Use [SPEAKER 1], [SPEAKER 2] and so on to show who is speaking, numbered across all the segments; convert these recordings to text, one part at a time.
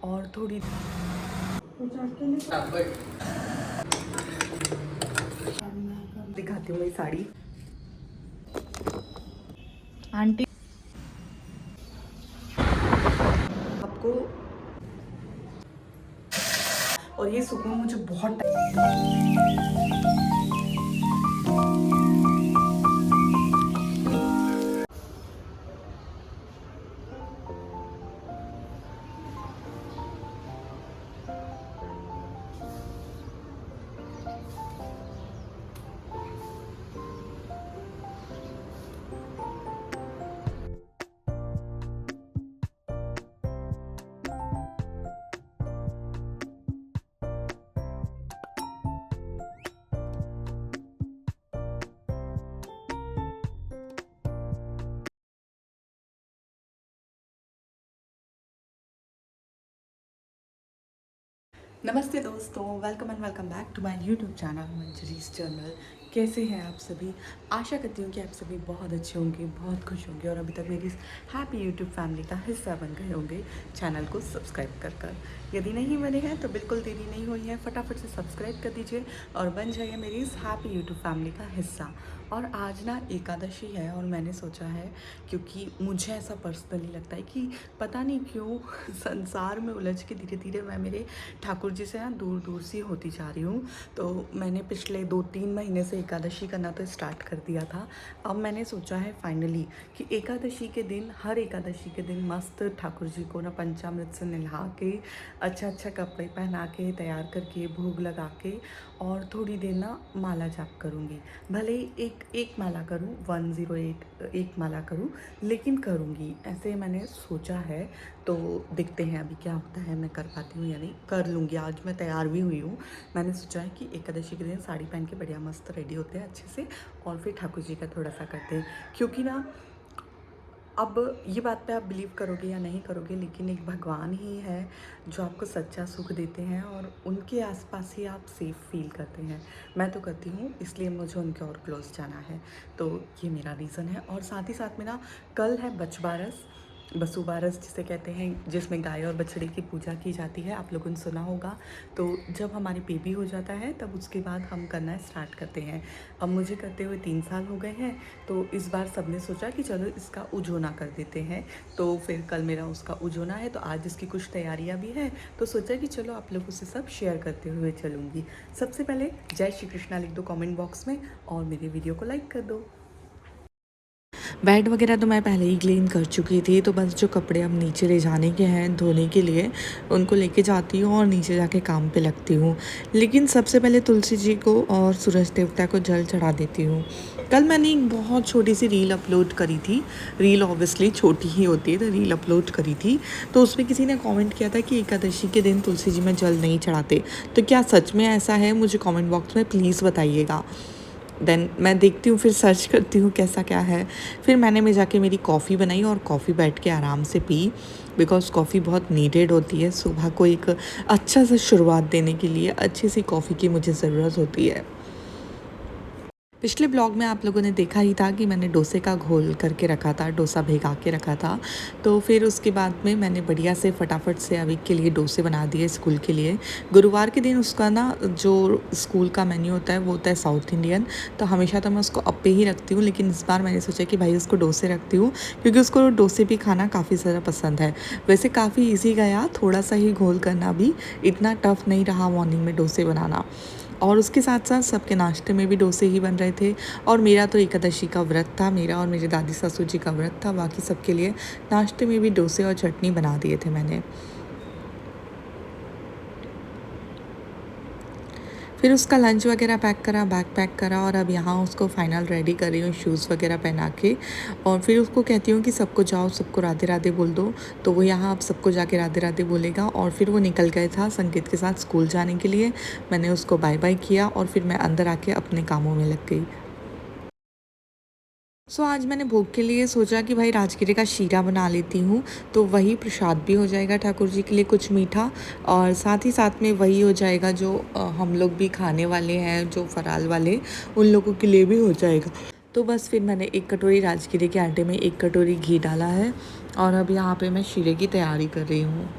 [SPEAKER 1] और थोड़ी दिखाती हूँ मेरी साड़ी। आंटी आपको, और ये सुकून मुझे बहुत नमस्ते दोस्तों, welcome and welcome back to my YouTube channel Manjari's journal. कैसे हैं आप सभी? आशा करती हूँ कि आप सभी बहुत अच्छे होंगे, बहुत खुश होंगे और अभी तक मेरी इस हैप्पी यूट्यूब फैमिली का हिस्सा बन गए होंगे चैनल को सब्सक्राइब कर। यदि नहीं बने हैं तो बिल्कुल देरी नहीं हुई है, फटाफट से सब्सक्राइब कर दीजिए और बन जाइए मेरी इस हैप्पी यूट्यूब फैमिली का हिस्सा। और आज ना एकादशी है और मैंने सोचा है, क्योंकि मुझे ऐसा पर्सनली लगता है कि पता नहीं क्यों संसार में उलझ के धीरे धीरे मैं मेरे ठाकुर जी से ना दूर दूर सी होती जा रही हूँ। तो मैंने पिछले 2-3 महीने से एकादशी करना तो स्टार्ट कर दिया था। अब मैंने सोचा है फाइनली कि एकादशी के दिन, हर एकादशी के दिन मस्त ठाकुर जी को ना पंचामृत से नहला के, अच्छा अच्छा कपड़े पहना के, तैयार करके, भोग लगा के और थोड़ी देर ना माला जाप करूँगी। भले ही एक माला करूँ, 108 एक माला करूँ, लेकिन करूँगी, ऐसे मैंने सोचा है। तो देखते हैं अभी क्या होता है, मैं कर पाती हूँ या नहीं। कर लूँगी, आज मैं तैयार भी हुई हूँ। मैंने सोचा है कि एकादशी के दिन साड़ी पहन के बढ़िया मस्त रेडी होते हैं अच्छे से और फिर ठाकुर जी का थोड़ा सा करते हैं, क्योंकि ना अब ये बात पे आप बिलीव करोगे या नहीं करोगे, लेकिन एक भगवान ही है जो आपको सच्चा सुख देते हैं और उनके आसपास ही आप सेफ़ फील करते हैं। मैं तो करती हूँ, इसलिए मुझे उनके और क्लोज जाना है। तो ये मेरा रीज़न है। और साथ ही साथ में ना कल है बछबारस, बसुबारस जिसे कहते हैं, जिसमें गाय और बछड़े की पूजा की जाती है। आप लोगों ने सुना होगा। तो जब हमारी बेबी हो जाता है तब उसके बाद हम करना स्टार्ट करते हैं। अब मुझे करते हुए 3 साल हो गए हैं, तो इस बार सबने सोचा कि चलो इसका उजोना कर देते हैं। तो फिर कल मेरा उसका उजोना है, तो आज इसकी कुछ तैयारियां भी हैं। तो सोचा कि चलो आप लोगों से सब शेयर करते हुए चलूँगी। सबसे पहले जय श्री कृष्णा लिख दो कमेंट बॉक्स में और मेरे वीडियो को लाइक कर दो। बेड वगैरह तो मैं पहले ही क्लीन कर चुकी थी, तो बस जो कपड़े अब नीचे ले जाने के हैं धोने के लिए, उनको लेके जाती हूँ और नीचे जाके काम पे लगती हूँ। लेकिन सबसे पहले तुलसी जी को और सूरज देवता को जल चढ़ा देती हूँ। कल मैंने एक बहुत छोटी सी रील अपलोड करी थी। रील ऑब्वियसली छोटी ही होती है, तो रील अपलोड करी थी। तो उसमें किसी ने कमेंट किया था कि एकादशी के दिन तुलसी जी में जल नहीं चढ़ाते। तो क्या सच में ऐसा है? मुझे कमेंट बॉक्स में प्लीज़ बताइएगा। देन मैं देखती हूँ, फिर सर्च करती हूँ कैसा क्या है। फिर मैंने में जाके मेरी कॉफ़ी बनाई और कॉफ़ी बैठ के आराम से पी, बिकॉज़ कॉफ़ी बहुत नीडेड होती है। सुबह को एक अच्छा सा शुरुआत देने के लिए अच्छी सी कॉफ़ी की मुझे ज़रूरत होती है। पिछले ब्लॉग में आप लोगों ने देखा ही था कि मैंने डोसे का घोल करके रखा था, डोसा भिगा के रखा था। तो फिर उसके बाद में मैंने बढ़िया से फटाफट से अभी के लिए डोसे बना दिए स्कूल के लिए। गुरुवार के दिन उसका ना जो स्कूल का मेन्यू होता है वो होता है साउथ इंडियन, तो हमेशा तो मैं उसको अप्पे ही रखती हूँ, लेकिन इस बार मैंने सोचा कि भाई उसको डोसे रखती हूँ, क्योंकि उसको डोसे भी खाना काफ़ी ज़्यादा पसंद है। वैसे काफ़ी ईजी गया, थोड़ा सा ही घोल करना भी इतना टफ नहीं रहा मॉर्निंग में डोसे बनाना। और उसके साथ साथ सबके नाश्ते में भी डोसे ही बन रहे थे। और मेरा तो एकादशी का व्रत था, मेरा और मेरे दादी सासू जी का व्रत था। बाकी सबके लिए नाश्ते में भी डोसे और चटनी बना दिए थे मैंने। फिर उसका लंच वगैरह पैक करा, बैग पैक करा और अब यहाँ उसको फाइनल रेडी कर रही हूँ शूज़ वगैरह पहना के। और फिर उसको कहती हूँ कि सबको जाओ, सबको राधे राधे बोल दो। तो वो यहाँ अब सबको जाके राधे राधे बोलेगा। और फिर वो निकल गया था संकेत के साथ स्कूल जाने के लिए। मैंने उसको बाय बाय किया और फिर मैं अंदर आके अपने कामों में लग गई। आज मैंने भोग के लिए सोचा कि भाई राजगिरे का शीरा बना लेती हूँ, तो वही प्रसाद भी हो जाएगा ठाकुर जी के लिए, कुछ मीठा, और साथ ही साथ में वही हो जाएगा जो हम लोग भी खाने वाले हैं, जो फराल वाले, उन लोगों के लिए भी हो जाएगा। तो बस फिर मैंने 1 कटोरी राजगिरे के आटे में 1 कटोरी घी डाला है और अब यहाँ पे मैं शीरे की तैयारी कर रही हूँ।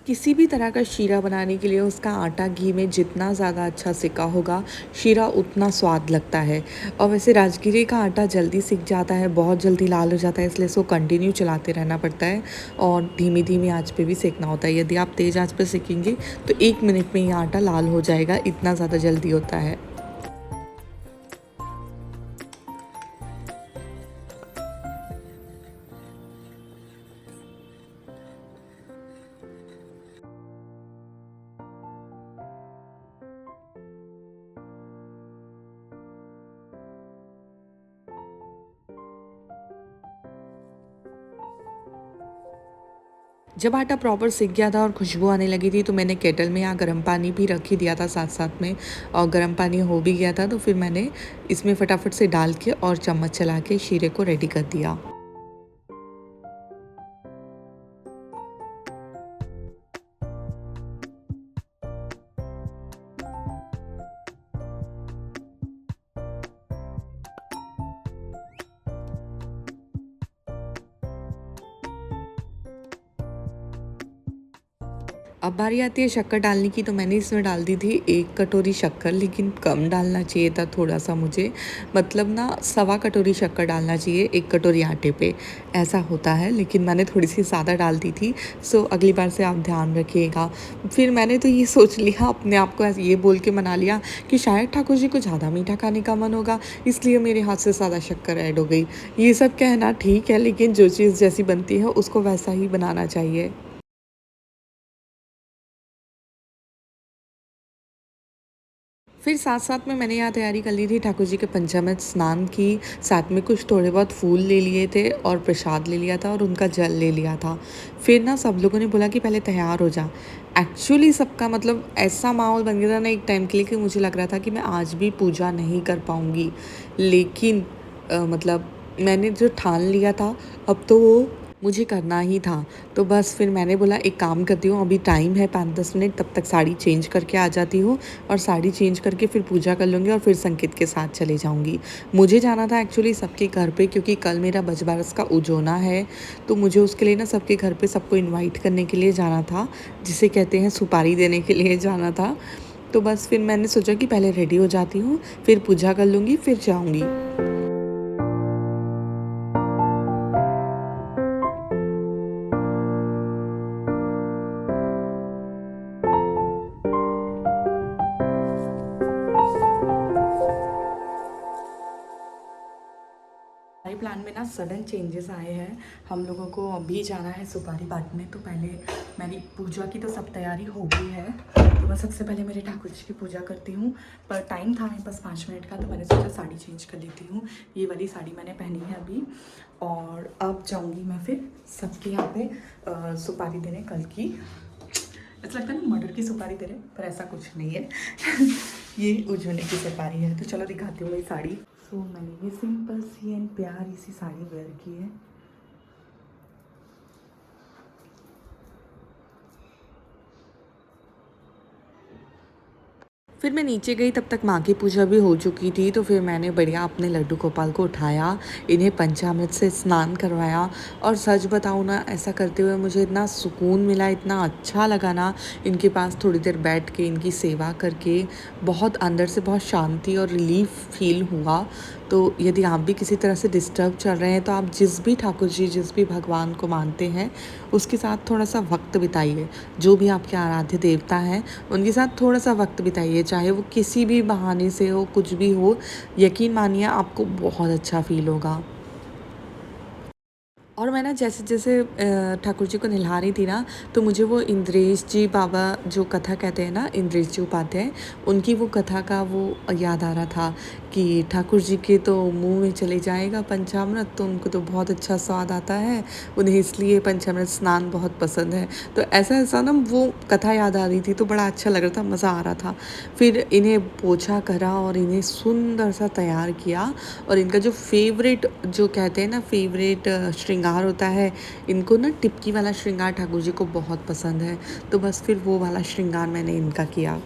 [SPEAKER 1] किसी भी तरह का शीरा बनाने के लिए उसका आटा घी में जितना ज़्यादा अच्छा सिका होगा, शीरा उतना स्वाद लगता है। और वैसे राजगिरे का आटा जल्दी सिक जाता है, बहुत जल्दी लाल हो जाता है, इसलिए इसको कंटिन्यू चलाते रहना पड़ता है और धीमी धीमी आंच पे भी सेकना होता है। यदि आप तेज़ आंच पे सेकेंगे तो 1 मिनट में ये आटा लाल हो जाएगा, इतना ज़्यादा जल्दी होता है। जब आटा प्रॉपर सिक गया था और खुशबू आने लगी थी तो मैंने केटल में यहाँ गर्म पानी भी रख ही दिया था साथ साथ में, और गर्म पानी हो भी गया था तो फिर मैंने इसमें फटाफट से डाल के और चम्मच चला के शीरे को रेडी कर दिया। अब बारी आती है शक्कर डालने की, तो मैंने इसमें डाल दी थी 1 कटोरी शक्कर, लेकिन कम डालना चाहिए था थोड़ा-सा मुझे, मतलब ना सवा कटोरी शक्कर डालना चाहिए 1 कटोरी आटे पे, ऐसा होता है, लेकिन मैंने थोड़ी-सी ज़्यादा डाल दी थी। सो अगली बार से आप ध्यान रखिएगा। फिर मैंने तो ये सोच लिया, अपने आप को ऐसे ये बोल के मना लिया कि शायद ठाकुर जी को ज़्यादा मीठा खाने का मन होगा, इसलिए मेरे हाथ से ज़्यादा शक्कर ऐड हो गई। ये सब कहना ठीक है, लेकिन जो चीज़ जैसी बनती है उसको वैसा ही बनाना चाहिए। फिर साथ-साथ में मैंने यहाँ तैयारी कर ली थी ठाकुर जी के पंचामृत स्नान की, साथ में कुछ थोड़े बहुत फूल ले लिए थे और प्रसाद ले लिया था और उनका जल ले लिया था। फिर ना सब लोगों ने बोला कि पहले तैयार हो जा। एक्चुअली सबका मतलब ऐसा माहौल बन गया था ना एक टाइम के लिए कि मुझे लग रहा था कि मैं आज भी पूजा नहीं कर पाऊँगी। लेकिन मतलब मैंने जो ठान लिया था, अब तो वो मुझे करना ही था। तो बस फिर मैंने बोला एक काम करती हूँ, अभी टाइम है 5-10 मिनट, तब तक साड़ी चेंज करके आ जाती हूँ और साड़ी चेंज करके फिर पूजा कर लूँगी और फिर संकेत के साथ चले जाऊँगी। मुझे जाना था एक्चुअली सबके घर पे, क्योंकि कल मेरा बजबारस का उजोना है, तो मुझे उसके लिए ना सबके घर पे सबको इनवाइट करने के लिए जाना था, जिसे कहते हैं सुपारी देने के लिए जाना था। तो बस फिर मैंने सोचा कि पहले रेडी हो जाती हूँ, फिर पूजा कर लूँगी, फिर जाऊँगी। हमारे प्लान में ना सडन चेंजेस आए हैं। हम लोगों को अभी जाना है सुपारी बांटने, तो पहले मेरी पूजा की तो सब तैयारी हो गई है, तो मैं सबसे पहले मेरे ठाकुर जी की पूजा करती हूँ। पर टाइम था मेरे पास 5 मिनट का, तो मैंने सोचा साड़ी चेंज कर लेती हूँ। ये वाली साड़ी मैंने पहनी है अभी, और अब जाऊँगी मैं फिर सबके यहाँ पे सुपारी देने कल की। ऐसा लगता है ना मर्डर की सुपारी दे रहे, पर ऐसा कुछ नहीं है। ये उजोने की सुपारी है। तो चलो दिखाती हूँ मेरी साड़ी। सो मैंने ये सिंपल सी एंड प्यारी सी साड़ी वेयर की है। फिर मैं नीचे गई, तब तक माँ की पूजा भी हो चुकी थी, तो फिर मैंने बढ़िया अपने लड्डू गोपाल को उठाया, इन्हें पंचामृत से स्नान करवाया। और सच बताऊँ ना, ऐसा करते हुए मुझे इतना सुकून मिला, इतना अच्छा लगा ना, इनके पास थोड़ी देर बैठ के इनकी सेवा करके बहुत अंदर से बहुत शांति और रिलीफ फील हुआ। तो यदि आप भी किसी तरह से डिस्टर्ब चल रहे हैं, तो आप जिस भी ठाकुर जी, जिस भी भगवान को मानते हैं, उसके साथ थोड़ा सा वक्त बिताइए। जो भी आपके आराध्य देवता हैं, उनके साथ थोड़ा सा वक्त बिताइए, चाहे वो किसी भी बहाने से हो, कुछ भी हो। यकीन मानिए आपको बहुत अच्छा फील होगा। और मैं ना जैसे-जैसे ठाकुर जी को निल्हा रही थी ना, तो मुझे वो इंद्रेश जी बाबा जो कथा कहते हैं ना, इंद्रेश जी उपाध्याय, उनकी वो कथा का वो याद आ रहा था कि ठाकुर जी के तो मुँह में चले जाएगा पंचामृत, तो उनको तो बहुत अच्छा स्वाद आता है, उन्हें इसलिए पंचामृत स्नान बहुत पसंद है। तो ऐसा-ऐसा ना वो कथा याद आ रही थी, तो बड़ा अच्छा लग रहा था, मज़ा आ रहा था। फिर इन्हें पोछा करा और इन्हें सुंदर सा तैयार किया, और इनका जो फ़ेवरेट जो कहते हैं ना फ़ेवरेट श्रृंगार होता है, इनको ना टिपकी वाला श्रृंगार ठाकुर जी को बहुत पसंद है, तो बस फिर वो वाला श्रृंगार मैंने इनका किया।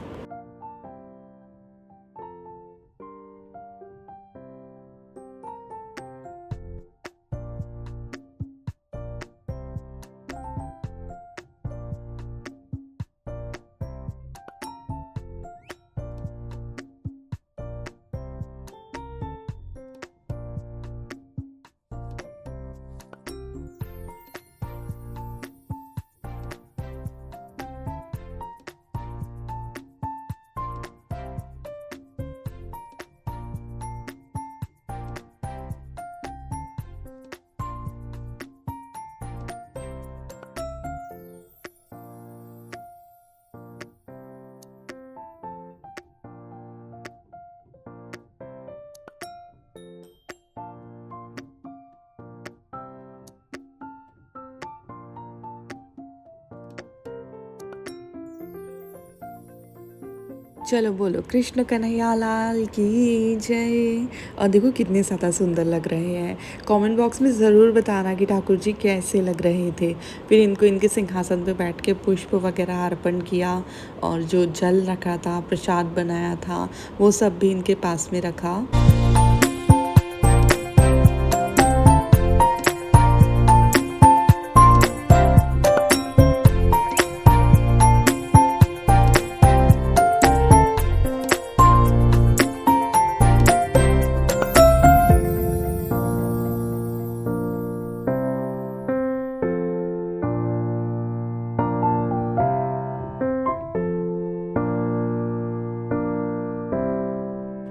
[SPEAKER 1] चलो बोलो कृष्ण कन्हैया लाल की जय। और देखो कितने ज़्यादा सुंदर लग रहे हैं। कमेंट बॉक्स में ज़रूर बताना कि ठाकुर जी कैसे लग रहे थे। फिर इनको इनके सिंहासन पे बैठ के पुष्प वगैरह अर्पण किया और जो जल रखा था, प्रसाद बनाया था, वो सब भी इनके पास में रखा।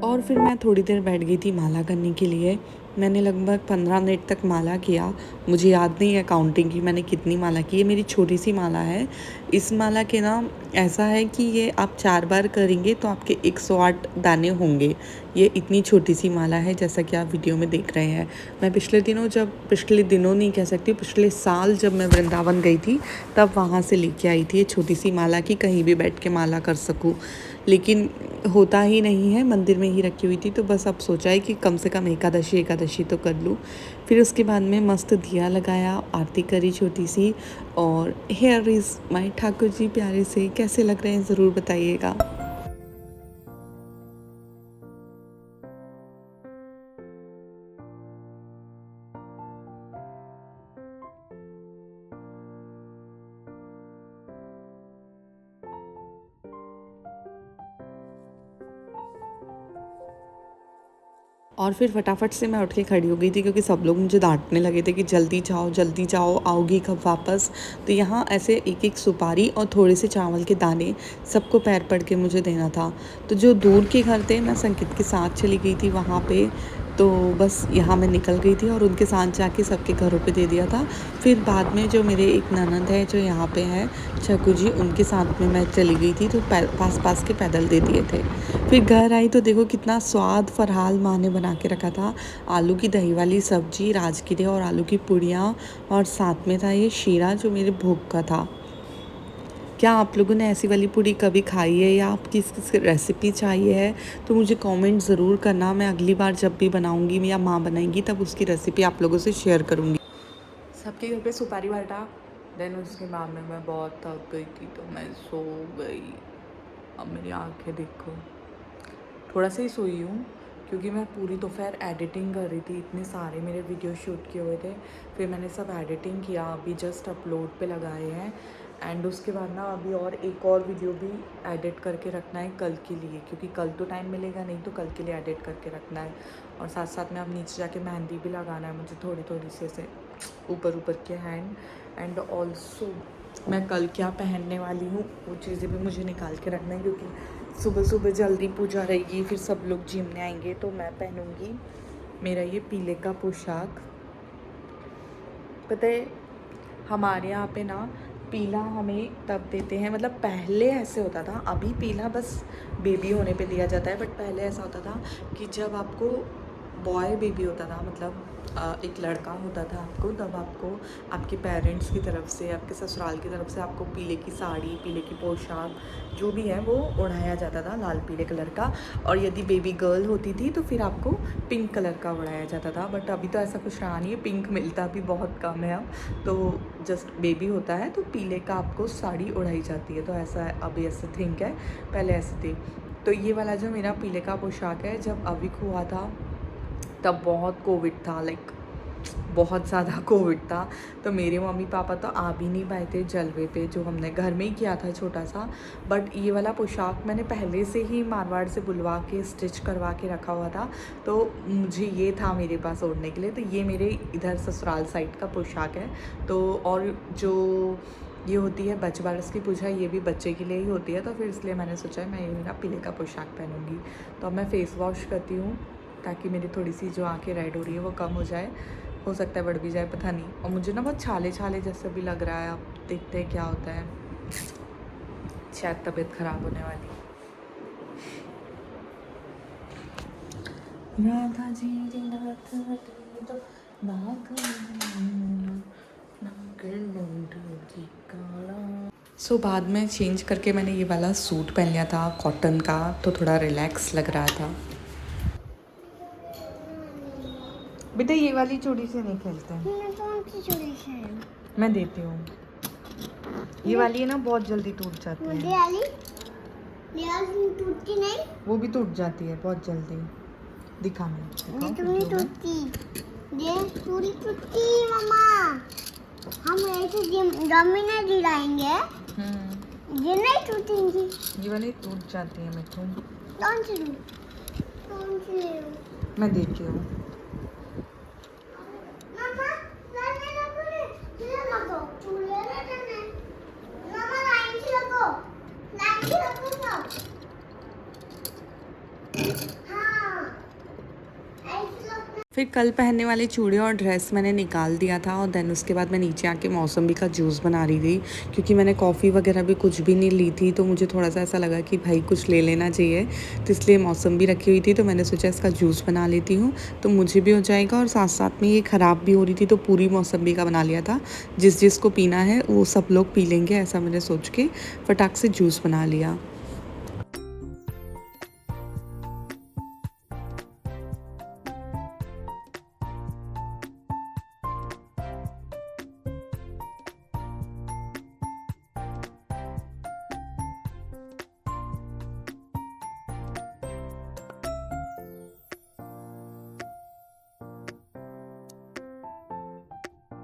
[SPEAKER 1] और फिर मैं थोड़ी देर बैठ गई थी माला करने के लिए। मैंने लगभग 15 मिनट तक माला किया। मुझे याद नहीं है काउंटिंग की मैंने कितनी माला की। ये मेरी छोटी सी माला है। इस माला के नाम ऐसा है कि ये आप 4 बार करेंगे तो आपके 108 दाने होंगे। ये इतनी छोटी सी माला है जैसा कि आप वीडियो में देख रहे हैं। मैं पिछले दिनों नहीं कह सकती, पिछले साल जब मैं वृंदावन गई थी तब वहाँ से लेके आई थी ये छोटी सी माला कि कहीं भी बैठ के माला कर सकूँ। लेकिन होता ही नहीं है, मंदिर में ही रखी हुई थी तो बस अब सोचा है कि कम से कम एकादशी तो कर लूँ। फिर उसके बाद में मस्त दिया लगाया, आरती करी छोटी सी। और here is my Thakur ji प्यारे से। कैसे लग रहे हैं ज़रूर बताइएगा। और फिर फटाफट से मैं उठ के खड़ी हो गई थी क्योंकि सब लोग मुझे डांटने लगे थे कि जल्दी जाओ, आओगी कब वापस। तो यहाँ ऐसे एक एक सुपारी और थोड़े से चावल के दाने सबको पैर पड़ के मुझे देना था। तो जो दूर के घर थे मैं संकेत के साथ चली गई थी वहाँ पे। तो बस यहाँ मैं निकल गई थी और उनके साथ जाके सबके घरों पे दे दिया था। फिर बाद में जो मेरे एक ननद है जो यहाँ पे है छकू जी, उनके साथ में मैं चली गई थी तो पास के पैदल दे दिए थे। फिर घर आई तो देखो कितना स्वाद फरहाल माँ ने बना के रखा था। आलू की दही वाली सब्जी, राजगिरे और आलू की पूड़ियाँ, और साथ में था ये शीरा जो मेरे भोग का था। क्या आप लोगों ने ऐसी वाली पूड़ी कभी खाई है या आपकी इसकी रेसिपी चाहिए है तो मुझे कमेंट ज़रूर करना। मैं अगली बार जब भी बनाऊँगी या माँ बनाएंगी तब उसकी रेसिपी आप लोगों से शेयर करूँगी। सबके घर पे सुपारी बांटा। देन उसके बाद में मैं बहुत थक गई थी तो मैं सो गई। अब मेरी आंखें देखो, थोड़ा सा ही सोई हूँ क्योंकि मैं पूरी दोपहर एडिटिंग कर रही थी। इतने सारे मेरे वीडियो शूट किए हुए थे, फिर मैंने सब एडिटिंग किया, अभी जस्ट अपलोड पे लगाए हैं। एंड उसके बाद ना अभी और एक और वीडियो भी एडिट करके रखना है कल के लिए, क्योंकि कल तो टाइम मिलेगा नहीं तो कल के लिए एडिट करके रखना है। और साथ साथ में अब नीचे जाके मेहंदी भी लगाना है मुझे, थोड़ी थोड़ी सी ऐसे ऊपर के हैंड। एंड ऑल्सो मैं कल क्या पहनने वाली हूँ वो चीज़ें भी मुझे निकाल के रखना है, क्योंकि सुबह सुबह जल्दी पूजा रहेगी, फिर सब लोग जिम में आएंगे तो मैं पहनूँगी मेरा ये पीले का पोशाक। पता है हमारे यहाँ पे ना पीला हमें तब देते हैं, मतलब पहले ऐसे होता था, अभी पीला बस बेबी होने पे दिया जाता है, बट पहले ऐसा होता था कि जब आपको बॉय बेबी होता था, मतलब एक लड़का होता था आपको, तब आपको आपके पेरेंट्स की तरफ से, आपके ससुराल की तरफ से आपको पीले की साड़ी, पीले की पोशाक जो भी है वो ओढ़ाया जाता था, लाल पीले कलर का। और यदि बेबी गर्ल होती थी तो फिर आपको पिंक कलर का ओढ़ाया जाता था। बट अभी तो ऐसा कुछ रहा नहीं है, पिंक मिलता भी बहुत कम है अब तो। जस्ट बेबी होता है तो पीले का आपको साड़ी ओढ़ाई जाती है, तो ऐसा है, अभी ऐसे थिंक है, पहले ऐसे थी। तो ये वाला जो मेरा पीले का पोशाक है, जब अविक हुआ था तब बहुत कोविड था, लाइक बहुत ज़्यादा कोविड था। तो मेरे मम्मी पापा तो आ भी नहीं पाए थे जलवे पे, जो हमने घर में ही किया था छोटा सा। बट ये वाला पोशाक मैंने पहले से ही मारवाड़ से बुलवा के स्टिच करवा के रखा हुआ था, तो मुझे ये था मेरे पास ओढ़ने के लिए। तो ये मेरे इधर ससुराल साइड का पोशाक है। तो और जो ये होती है बचबारस की पूजा, ये भी बच्चे के लिए ही होती है, तो फिर इसलिए मैंने सोचा है मैं ये मेरा पीले का पोशाक पहनूँगी। तो अब मैं फ़ेस वॉश करती हूँ ताकि मेरी थोड़ी सी जो आँखें रेड हो रही है वो कम हो जाए। हो सकता है बढ़ भी जाए, पता नहीं। और मुझे ना बहुत छाले छाले जैसे भी लग रहा है, अब देखते हैं क्या होता है, शायद तबीयत ख़राब होने वाली। राधा जी काला सो बाद में चेंज करके मैंने ये वाला सूट पहन लिया था कॉटन का, तो थोड़ा रिलैक्स लग रहा था। बेटा ये वाली चूड़ी से नहीं खेलते हैं।
[SPEAKER 2] कौन सी चूड़ी से?
[SPEAKER 1] मैं देती हूँ। ये वाली है ना, बहुत जल्दी टूट जाती है।
[SPEAKER 2] ये वाली टूटती नहीं?
[SPEAKER 1] वो भी टूट जाती है बहुत जल्दी। दिखा मैं
[SPEAKER 2] ये चूड़ी टूटती, ये चूड़ी टूटती मम्मा। हम ऐसे जमीन में गिराएंगे, ये नहीं टूटेंगी।
[SPEAKER 1] ये वाली टूट जाती है मिठू।
[SPEAKER 2] कौन सी? कौन सी?
[SPEAKER 1] मैं देती हूँ।
[SPEAKER 2] मम्मा लाने लगो रे, ये लगो चूड़ी लगाने। मम्मा लाइन से लगो सब। हाँ ऐसे लगो।
[SPEAKER 1] फिर कल पहनने वाली चूड़ी और ड्रेस मैंने निकाल दिया था, और देन उसके बाद मैं नीचे आके मौसम्बी का जूस बना रही थी, क्योंकि मैंने कॉफ़ी वगैरह भी कुछ भी नहीं ली थी, तो मुझे थोड़ा सा ऐसा लगा कि भाई कुछ ले लेना चाहिए। तो इसलिए मौसम्बी रखी हुई थी, तो मैंने सोचा इसका जूस बना लेती हूँ, तो मुझे भी हो जाएगा और साथ साथ में ये ख़राब भी हो रही थी, तो पूरी मौसम्बी का बना लिया था। जिस जिसको पीना है वो सब लोग पी लेंगे, ऐसा मैंने सोच के फटाक से जूस बना लिया।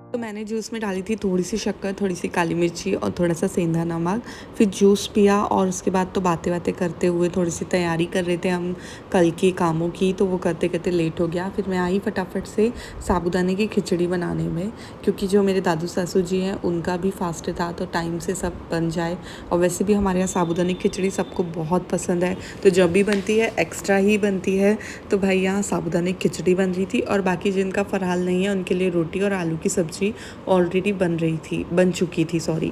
[SPEAKER 1] तो मैंने जूस में डाली थी थोड़ी सी शक्कर, थोड़ी सी काली मिर्ची और थोड़ा सा सेंधा नमक। फिर जूस पिया, और उसके बाद तो बातें बातें करते हुए थोड़ी सी तैयारी कर रहे थे हम कल के कामों की, तो वो करते करते लेट हो गया। फिर मैं आई फटाफट से साबूदाने की खिचड़ी बनाने में, क्योंकि जो मेरे दादू सासू जी हैं उनका भी फास्ट था, तो टाइम से सब बन जाए। और वैसे भी हमारे यहाँ साबूदाने की खिचड़ी सबको बहुत पसंद है, तो जब भी बनती है एक्स्ट्रा ही बनती है। तो भाई यहाँ साबूदाने की खिचड़ी बन रही थी, और बाकी जिनका फ़रहाल नहीं है उनके लिए रोटी और आलू की सब्ज़ी ऑलरेडी बन चुकी थी, सॉरी।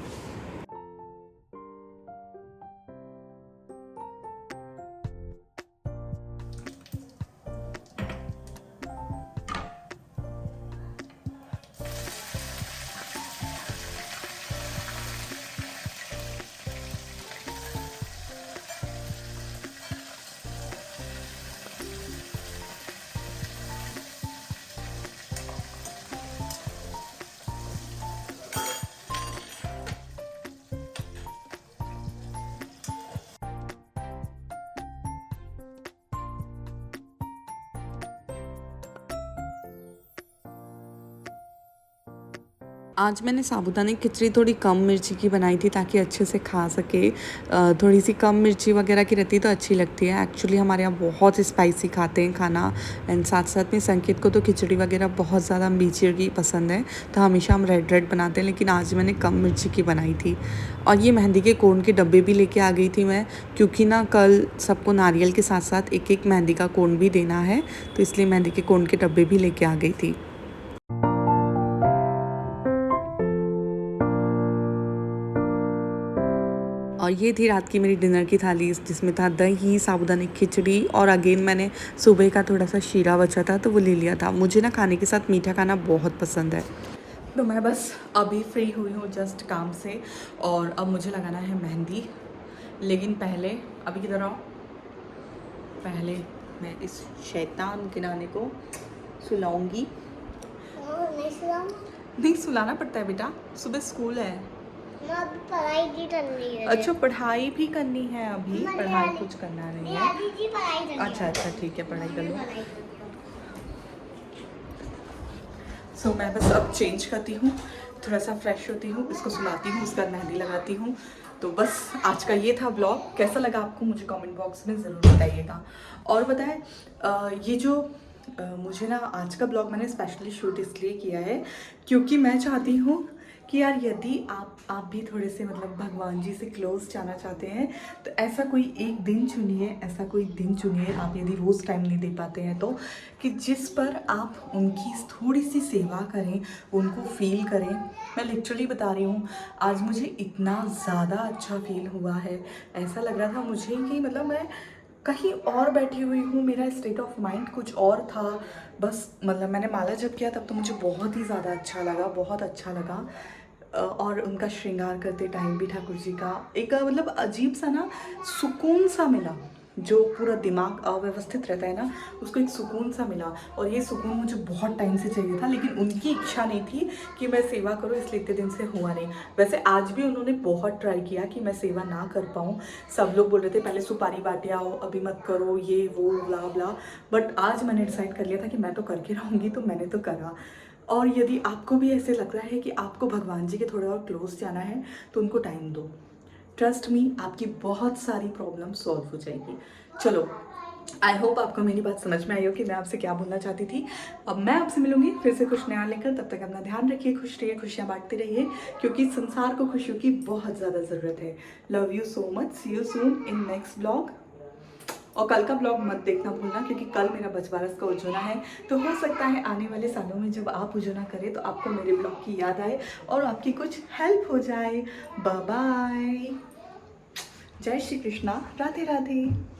[SPEAKER 1] आज मैंने साबूदाने की खिचड़ी थोड़ी कम मिर्ची की बनाई थी, ताकि अच्छे से खा सके। थोड़ी सी कम मिर्ची वगैरह की रहती तो अच्छी लगती है। एक्चुअली हमारे यहाँ बहुत स्पाइसी खाते हैं खाना, एंड साथ साथ में संकेत को तो खिचड़ी वगैरह बहुत ज़्यादा मिर्ची की पसंद है, तो हमेशा हम रेड रेड बनाते हैं, लेकिन आज मैंने कम मिर्ची की बनाई थी। और ये मेहंदी के कोन के डब्बे भी लेके आ गई थी मैं, क्योंकि ना कल सबको नारियल के साथ साथ एक एक मेहंदी का कोन भी देना है, तो इसलिए मेहंदी के कोन के डब्बे भी लेके आ गई थी। और ये थी रात की मेरी डिनर की थाली, जिसमें था दही, साबूदाने की खिचड़ी, और अगेन मैंने सुबह का थोड़ा सा शीरा बचा था तो वो ले लिया था। मुझे ना खाने के साथ मीठा खाना बहुत पसंद है। तो मैं बस अभी फ्री हुई हूँ जस्ट काम से, और अब मुझे लगाना है मेहंदी। लेकिन पहले अभी किधर आओ, पहले मैं इस शैतान किनारे को सुलाऊंगी। नहीं सुलाना पड़ता है बेटा, सुबह स्कूल है।
[SPEAKER 2] पढ़ाई भी करनी है।
[SPEAKER 1] अच्छा पढ़ाई भी करनी है, अभी पढ़ाई कुछ करना नहीं है।
[SPEAKER 2] पढ़ाई करनी है।
[SPEAKER 1] अच्छा अच्छा ठीक है, पढ़ाई कर लो। सो मैं बस अब चेंज करती हूँ, थोड़ा सा फ्रेश होती हूँ, इसको सुलाती हूँ, उसके बाद मेहंदी लगाती हूँ। तो बस आज का ये था ब्लॉग। कैसा लगा आपको मुझे कमेंट बॉक्स में ज़रूर बताइएगा। और बताएं, ये जो मुझे ना आज का ब्लॉग मैंने स्पेशली शूट इसलिए किया है, क्योंकि मैं चाहती हूँ कि यार यदि आप भी थोड़े से मतलब भगवान जी से क्लोज जाना चाहते हैं, तो ऐसा कोई एक दिन चुनिए, ऐसा कोई दिन चुनिए, आप यदि रोज़ टाइम नहीं दे पाते हैं तो, कि जिस पर आप उनकी थोड़ी सी सेवा करें, उनको फील करें। मैं लिटरली बता रही हूँ, आज मुझे इतना ज़्यादा अच्छा फील हुआ है, ऐसा लग रहा था मुझे कि मतलब मैं कहीं और बैठी हुई हूँ, मेरा स्टेट ऑफ माइंड कुछ और था। बस मतलब मैंने माला जब किया तब तो मुझे बहुत ही ज़्यादा अच्छा लगा, बहुत अच्छा लगा। और उनका श्रृंगार करते टाइम भी ठाकुर जी का एक मतलब अजीब सा ना सुकून सा मिला। जो पूरा दिमाग अव्यवस्थित रहता है ना, उसको एक सुकून सा मिला। और ये सुकून मुझे बहुत टाइम से चाहिए था, लेकिन उनकी इच्छा नहीं थी कि मैं सेवा करूं, इसलिए इतने दिन से हुआ नहीं। वैसे आज भी उन्होंने बहुत ट्राई किया कि मैं सेवा ना कर पाऊँ। सब लोग बोल रहे थे पहले सुपारी बांटे आओ, अभी मत करो, ये वो ब्ला ब्ला। बट आज मैंने डिसाइड कर लिया था कि मैं तो करके रहूँगी, तो मैंने तो करा। और यदि आपको भी ऐसे लग रहा है कि आपको भगवान जी के थोड़ा और क्लोज जाना है, तो उनको टाइम दो। ट्रस्ट मी, आपकी बहुत सारी प्रॉब्लम सॉल्व हो जाएगी। चलो, आई होप आपको मेरी बात समझ में आई हो कि मैं आपसे क्या बोलना चाहती थी। अब मैं आपसे मिलूंगी फिर से कुछ नया लेकर। तब तक अपना ध्यान रखिए, खुश रहिए, खुशियाँ बांटते रहिए, क्योंकि संसार को खुशियों की बहुत ज़्यादा ज़रूरत है। Love you so much, see you soon in next blog. और कल का ब्लॉग मत देखना भूलना, क्योंकि कल मेरा बचवारस का उज्जवना है। तो हो सकता है आने वाले सालों में जब आप उज्जवना करें तो आपको मेरे ब्लॉग की याद आए और आपकी कुछ हेल्प हो जाए। बाय बाय, जय श्री कृष्णा, राधे राधे।